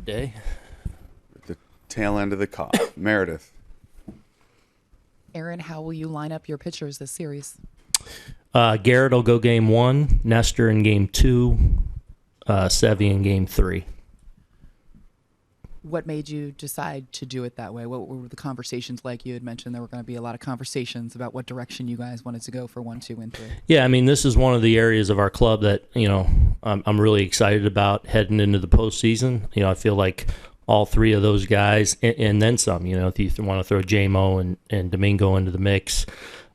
Good day. The tail end of the cough. Meredith. Aaron, how will you line up your pitchers this series? Garrett will go game 1, Nestor in game 2, Sevy in game 3. What made you decide to do it that way? What were the conversations like? You had mentioned there were going to be a lot of conversations about what direction you guys wanted to go for 1, 2, and 3. Yeah, I mean, this is one of the areas of our club that, I'm really excited about heading into the postseason. I feel like all three of those guys, and then some, if you want to throw J-Mo and Domingo into the mix,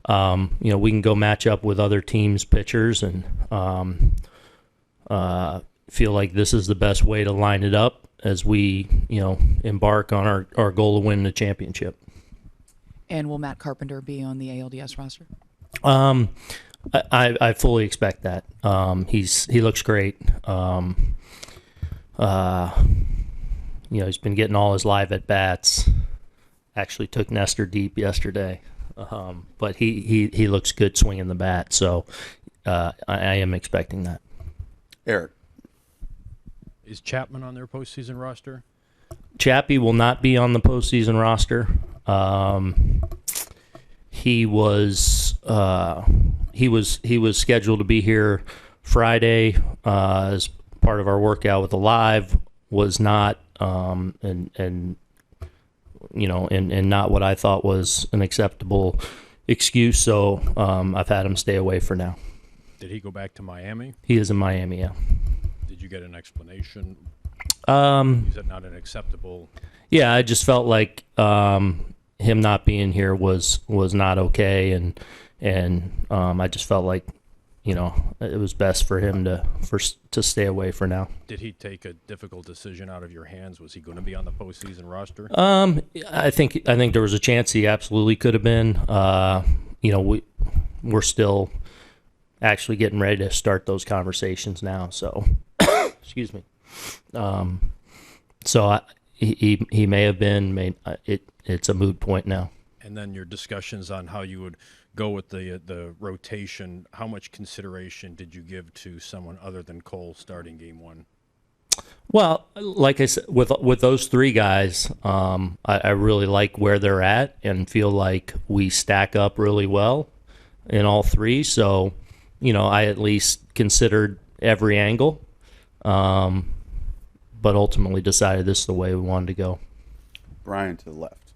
we can go match up with other teams' pitchers and feel like this is the best way to line it up as we, embark on our goal to win the championship. And will Matt Carpenter be on the ALDS roster? I fully expect that. He looks great. He's been getting all his live at bats. Actually took Nestor deep yesterday, but he looks good swinging the bat. So I am expecting that. Eric. Is Chapman on their postseason roster? Chappie will not be on the postseason roster. He was scheduled to be here Friday as part of our workout with the live. Was not, and not what I thought was an acceptable excuse. So I've had him stay away for now. Did he go back to Miami? He is in Miami. Yeah. Did you get an explanation? Is that not an acceptable? Yeah, I just felt like him not being here was not okay, and I just felt like it was best for him to stay away for now. Did he take a difficult decision out of your hands? Was he going to be on the postseason roster? I think there was a chance he absolutely could have been. We're still actually getting ready to start those conversations now. So, excuse me. He may have been. It's a moot point now. And then your discussions on how you would go with the rotation. How much consideration did you give to someone other than Cole starting game 1? Well, like I said, with those three guys, I really like where they're at and feel like we stack up really well in all three. So, I at least considered every angle, but ultimately decided this is the way we wanted to go. Brian to the left.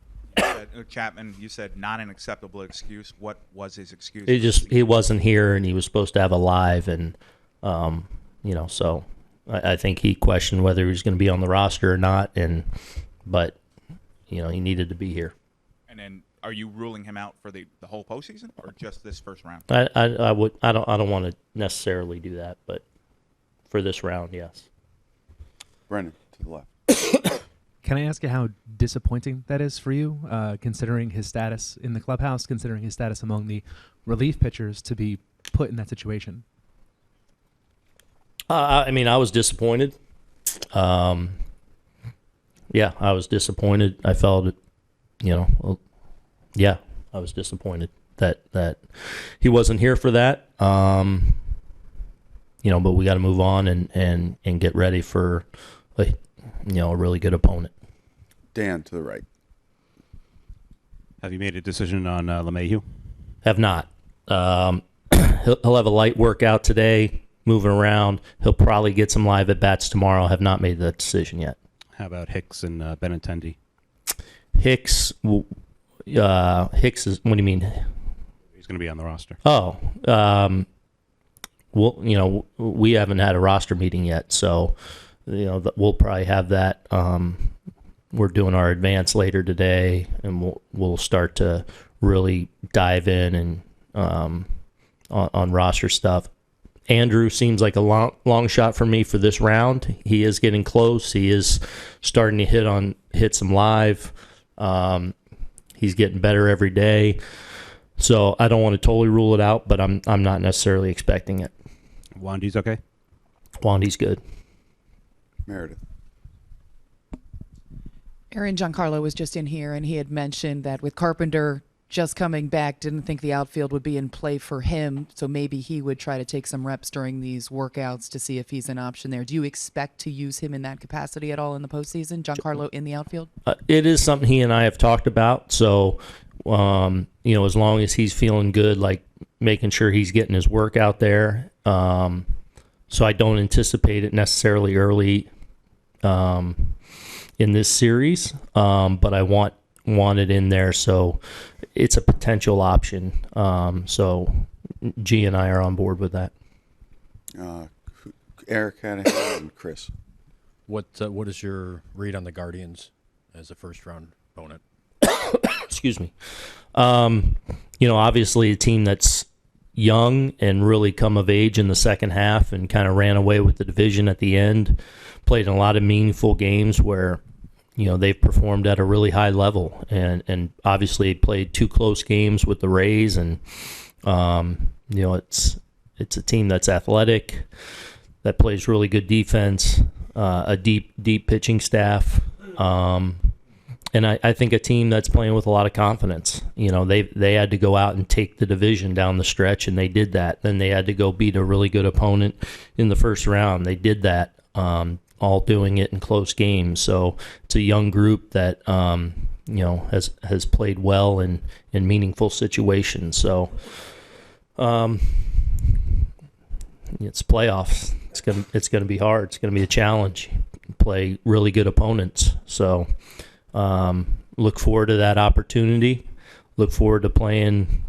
Chapman, you said not an acceptable excuse. What was his excuse? He wasn't here, and he was supposed to have a live, and so I think he questioned whether he was going to be on the roster or not, but he needed to be here. And then, are you ruling him out for the whole postseason or just this first round? I don't want to necessarily do that, but for this round, yes. Brendan to the left. Can I ask you how disappointing that is for you, considering his status in the clubhouse, considering his status among the relief pitchers, to be put in that situation? I was disappointed. I was disappointed. I felt, I was disappointed that he wasn't here for that. But we got to move on and get ready for a really good opponent. Dan to the right. Have you made a decision on LeMahieu? Have not. He'll have a light workout today, moving around. He'll probably get some live at-bats tomorrow. Have not made that decision yet. How about Hicks and Benintendi? Hicks is, what do you mean? He's going to be on the roster. Oh, we haven't had a roster meeting yet, so we'll probably have that. We're doing our advance later today, and we'll start to really dive in and on roster stuff. Andrew seems like a long shot for me for this round. He is getting close. He is starting to hit some live. He's getting better every day. So I don't want to totally rule it out, but I'm not necessarily expecting it. Wandy's okay? Wandy's good. Meredith. Aaron Giancarlo was just in here, and he had mentioned that with Carpenter just coming back, didn't think the outfield would be in play for him, so maybe he would try to take some reps during these workouts to see if he's an option there. Do you expect to use him in that capacity at all in the postseason, Giancarlo in the outfield? It is something he and I have talked about. So, as long as he's feeling good, like making sure he's getting his work out there. So I don't anticipate it necessarily early in this series, but I want it in there, so it's a potential option. So G and I are on board with that. Eric Hanahan and Chris. What is your read on the Guardians as a first-round opponent? Excuse me. Obviously a team that's young and really come of age in the second half and kind of ran away with the division at the end. Played in a lot of meaningful games where they've performed at a really high level, and obviously played 2 close games with the Rays, and it's a team that's athletic, that plays really good defense, a deep pitching staff, and I think a team that's playing with a lot of confidence. They had to go out and take the division down the stretch, and they did that. Then they had to go beat a really good opponent in the first round. They did that. All doing it in close games. So it's a young group that has played well in meaningful situations. So it's playoffs. It's gonna be hard. It's gonna be a challenge. Play really good opponents. So look forward to that opportunity. Look forward to playing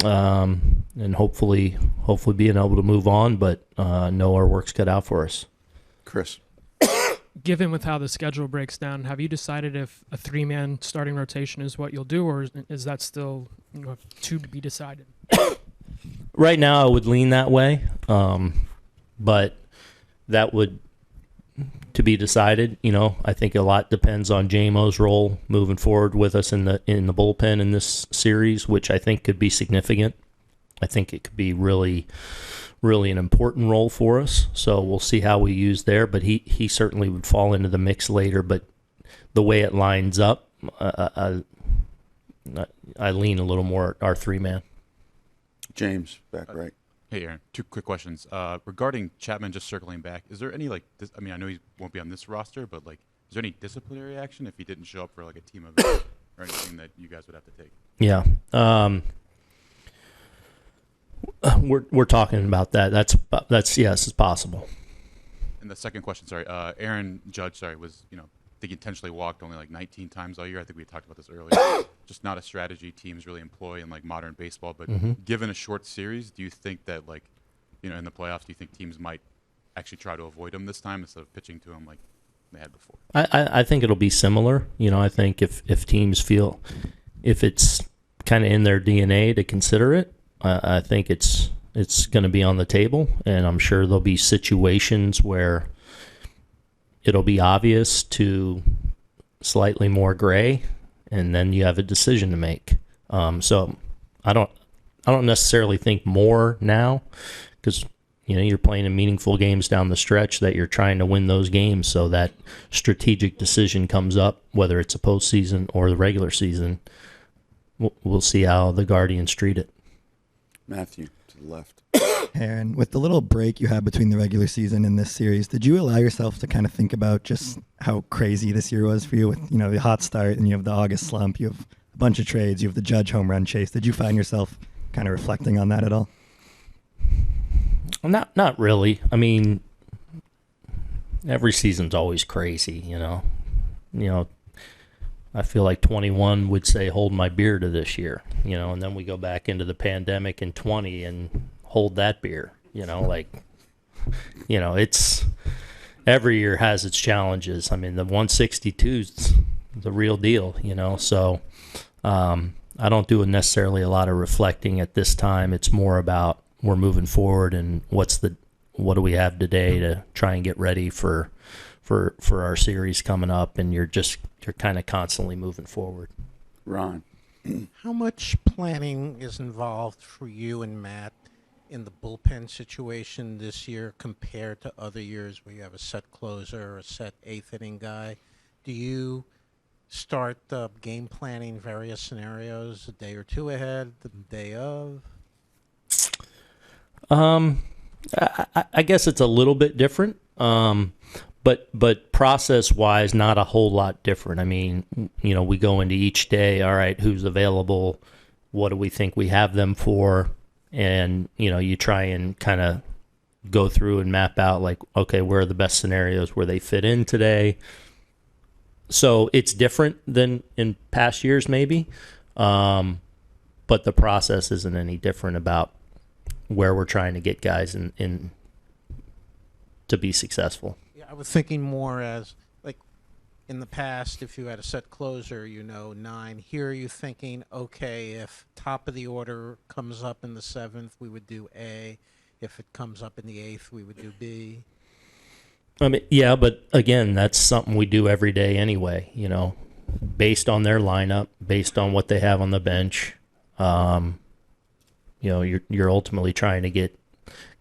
and hopefully being able to move on. But know our work's cut out for us. Chris. Given with how the schedule breaks down, have you decided if a 3-man starting rotation is what you'll do, or is that still to be decided? Right now, I would lean that way, but that would to be decided. I think a lot depends on JMO's role moving forward with us in the bullpen in this series, which I think could be significant. I think it could be really an important role for us. So we'll see how we use there, but he certainly would fall into the mix later. But the way it lines up, I lean a little more at our 3-man. James, back right. Hey, Aaron, 2 quick questions. Regarding Chapman, just circling back, is there any, I know he won't be on this roster, but, is there any disciplinary action if he didn't show up for, a team event or anything that you guys would have to take? Yeah. We're talking about that. That's yes, it's possible. And the second question, Aaron Judge, was, I think he intentionally walked only 19 times all year. I think we talked about this earlier. Just not a strategy teams really employ in modern baseball. But given a short series, do you think that in the playoffs, do you think teams might actually try to avoid him this time instead of pitching to him like they had before? I think it'll be similar. I think if teams feel if it's kind of in their DNA to consider it, I think it's going to be on the table, and I'm sure there'll be situations where it'll be obvious to slightly more gray, and then you have a decision to make. So I don't necessarily think more now, because you're playing in meaningful games down the stretch that you're trying to win those games. So that strategic decision comes up, whether it's a postseason or the regular season. We'll see how the Guardians treat it. Matthew, to the left. Aaron, with the little break you had between the regular season and this series, did you allow yourself to kind of think about just how crazy this year was for you with, the hot start and you have the August slump, you have a bunch of trades, you have the Judge home run chase. Did you find yourself kind of reflecting on that at all? Not really. I mean, every season's always crazy, I feel like 21 would say hold my beer to this year, and then we go back into the pandemic in 20 and hold that beer, it's every year has its challenges. I mean, the 162's the real deal, so I don't do necessarily a lot of reflecting at this time. It's more about we're moving forward and what do we have today to try and get ready for our series coming up, and you're kind of constantly moving forward. Ron. How much planning is involved for you and Matt in the bullpen situation this year compared to other years where you have a set closer or a set 8th inning guy? Do you start game planning various scenarios a day or two ahead, the day of? I guess it's a little bit different, but process-wise, not a whole lot different. I mean, we go into each day, all right, who's available, what do we think we have them for, and, you try and kind of go through and map out, like, okay, where are the best scenarios where they fit in today. So it's different than in past years, maybe, but the process isn't any different about where we're trying to get guys in to be successful. Yeah, I was thinking more as, like, in the past, if you had a set closer, 9. Here you're thinking, okay, if top of the order comes up in the 7th, we would do A. If it comes up in the 8th, we would do B. I mean, yeah, but again, that's something we do every day anyway, based on their lineup, based on what they have on the bench. You're ultimately trying to get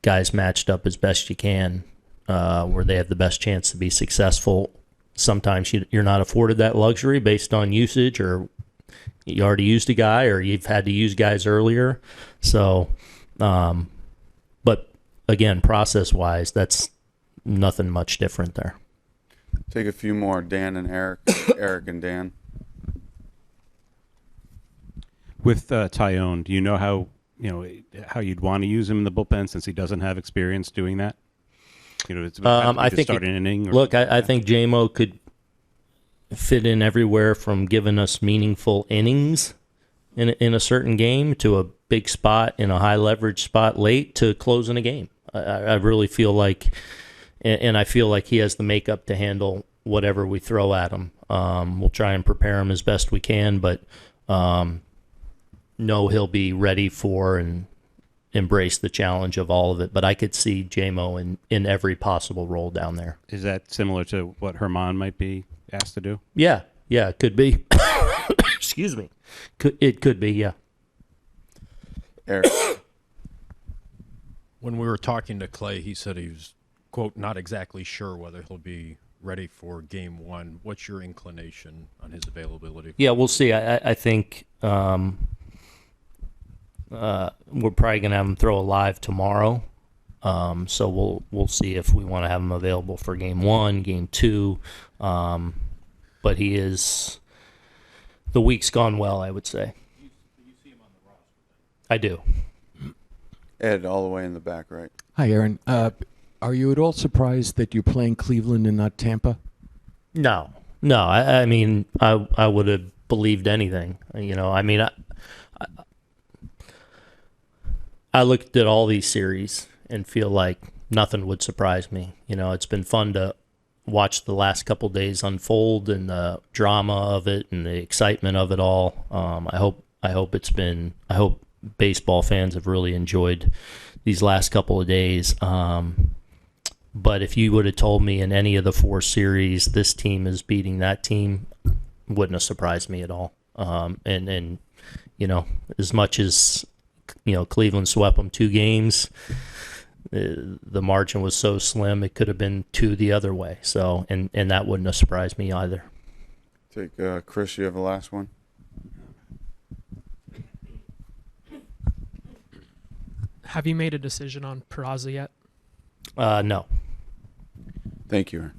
guys matched up as best you can, where they have the best chance to be successful. Sometimes you're not afforded that luxury based on usage, or you already used a guy, or you've had to use guys earlier. So, but again, process-wise, that's nothing much different there. Take a few more. Dan and Eric. Eric and Dan. With Tyone, do you know how you'd want to use him in the bullpen since he doesn't have experience doing that? It's I think start an inning. I think JMO could fit in everywhere from giving us meaningful innings in a certain game to a big spot in a high leverage spot late to closing a game. I really feel like, and I feel like he has the makeup to handle whatever we throw at him. We'll try and prepare him as best we can, but know he'll be ready for and embrace the challenge of all of it. But I could see JMO in every possible role down there. Is that similar to what Herman might be asked to do? Yeah, it could be. Excuse me. It could be, yeah. Eric. When we were talking to Clay, he said he was, quote, not exactly sure whether he'll be ready for game 1. What's your inclination on his availability? Yeah, we'll see. I think we're probably going to have him throw a live tomorrow. So we'll see if we want to have him available for game 1, game 2. But he is, the week's gone well, I would say. Do you see him on the roster then? I do. Ed, all the way in the back, right? Hi, Aaron. Are you at all surprised that you're playing Cleveland and not Tampa? No. I mean, I would have believed anything. I looked at all these series and feel like nothing would surprise me. It's been fun to watch the last couple days unfold and the drama of it and the excitement of it all. I hope baseball fans have really enjoyed these last couple of days. But if you would have told me in any of the 4 series this team is beating that team, wouldn't have surprised me at all. And as much as Cleveland swept them 2 games, the margin was so slim it could have been 2 the other way. So and that wouldn't have surprised me either. Take Chris. You have the last one. Have you made a decision on Peraza yet? No. Thank you, Aaron.